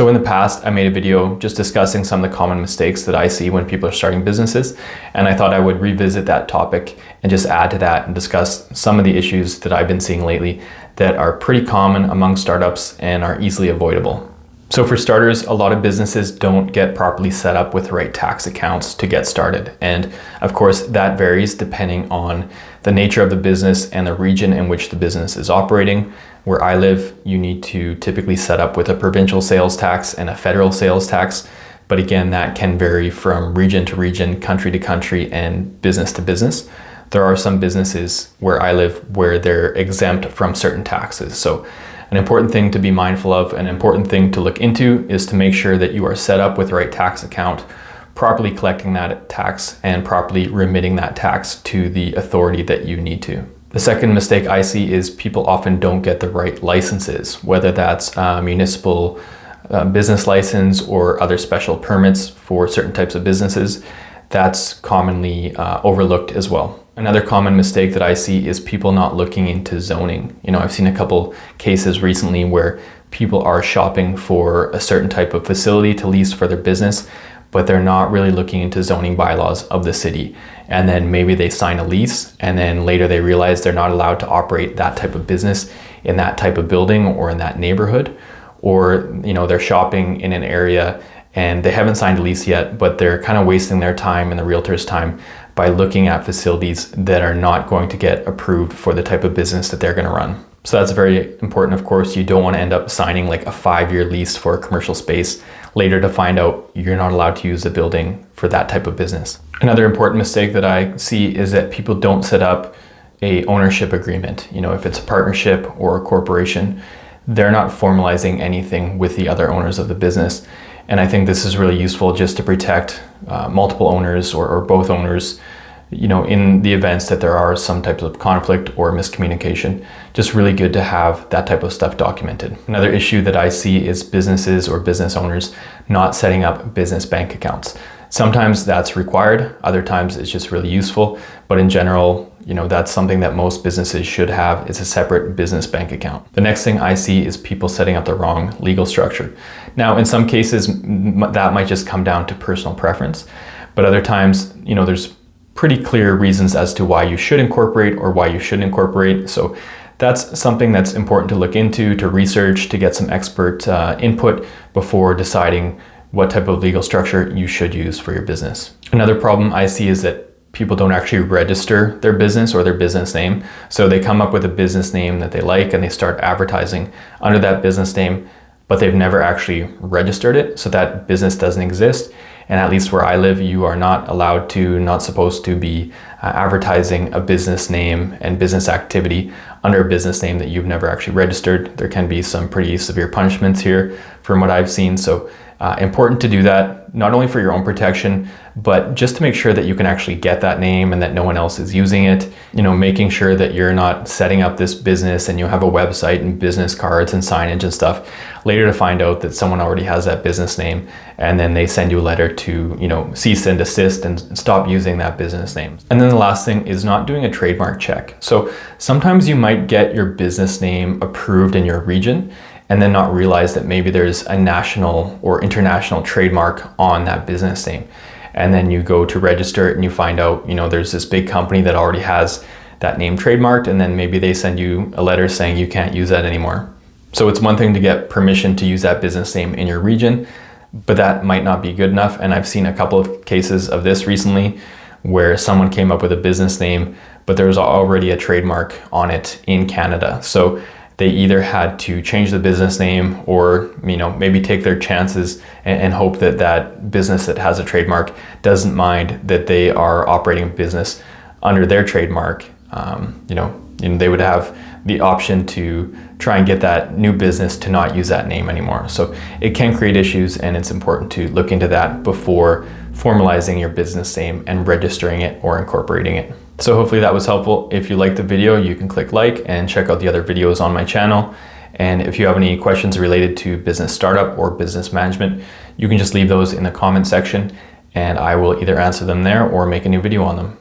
So in the past, I made a video just discussing some of the common mistakes that I see when people are starting businesses. And I thought I would revisit that topic and just add to that and discuss some of the issues that I've been seeing lately that are pretty common among startups and are easily avoidable. So for starters, a lot of businesses don't get properly set up with the right tax accounts to get started. And of course, that varies depending on the nature of the business and the region in which the business is operating. Where I live, you need to typically set up with a provincial sales tax and a federal sales tax. But again, that can vary from region to region, country to country, and business to business. There are some businesses where I live where they're exempt from certain taxes. So an important thing to be mindful of, an important thing to look into is to make sure that you are set up with the right tax account, properly collecting that tax and properly remitting that tax to the authority that you need to. The second mistake I see is people often don't get the right licenses, whether that's a municipal business license or other special permits for certain types of businesses. That's commonly overlooked as well. Another common mistake that I see is people not looking into zoning. I've seen a couple cases recently where people are shopping for a certain type of facility to lease for their business, but they're not really looking into zoning bylaws of the city. And then maybe they sign a lease and then later they realize they're not allowed to operate that type of business in that type of building or in that neighborhood. Or, they're shopping in an area and they haven't signed a lease yet, but they're kind of wasting their time and the realtor's time by looking at facilities that are not going to get approved for the type of business that they're going to run. So that's very important. Of course, you don't want to end up signing like a 5-year lease for a commercial space later to find out you're not allowed to use the building for that type of business. Another important mistake that I see is that people don't set up a ownership agreement. If it's a partnership or a corporation, they're not formalizing anything with the other owners of the business. And I think this is really useful just to protect multiple owners or both owners, in the events that there are some types of conflict or miscommunication. Just really good to have that type of stuff documented. Another issue that I see is businesses or business owners not setting up business bank accounts. Sometimes that's required, other times it's just really useful, but in general, that's something that most businesses should have, is a separate business bank account. The next thing I see is people setting up the wrong legal structure. Now, in some cases, that might just come down to personal preference, but other times, there's pretty clear reasons as to why you should incorporate or why you shouldn't incorporate. So that's something that's important to look into, to research, to get some expert input before deciding what type of legal structure you should use for your business. Another problem I see is that people don't actually register their business or their business name. So they come up with a business name that they like and they start advertising under that business name, but they've never actually registered it. So that business doesn't exist. And at least where I live, you are not supposed to be advertising a business name and business activity under a business name that you've never actually registered. There can be some pretty severe punishments here from what I've seen. So important to do that, not only for your own protection, but just to make sure that you can actually get that name and that no one else is using it. Making sure that you're not setting up this business and you have a website and business cards and signage and stuff later to find out that someone already has that business name and then they send you a letter to, cease and desist and stop using that business name. And then the last thing is not doing a trademark check. So sometimes you might get your business name approved in your region and then not realize that maybe there's a national or international trademark on that business name. And then you go to register it and you find out, there's this big company that already has that name trademarked, and then maybe they send you a letter saying you can't use that anymore. So it's one thing to get permission to use that business name in your region, but that might not be good enough. And I've seen a couple of cases of this recently where someone came up with a business name, but there was already a trademark on it in Canada. So they either had to change the business name or, maybe take their chances and hope that that business that has a trademark doesn't mind that they are operating a business under their trademark. They would have the option to try and get that new business to not use that name anymore. So it can create issues, and it's important to look into that before formalizing your business name and registering it or incorporating it. So hopefully that was helpful. If you liked the video, you can click like and check out the other videos on my channel. And if you have any questions related to business startup or business management, you can just leave those in the comment section and I will either answer them there or make a new video on them.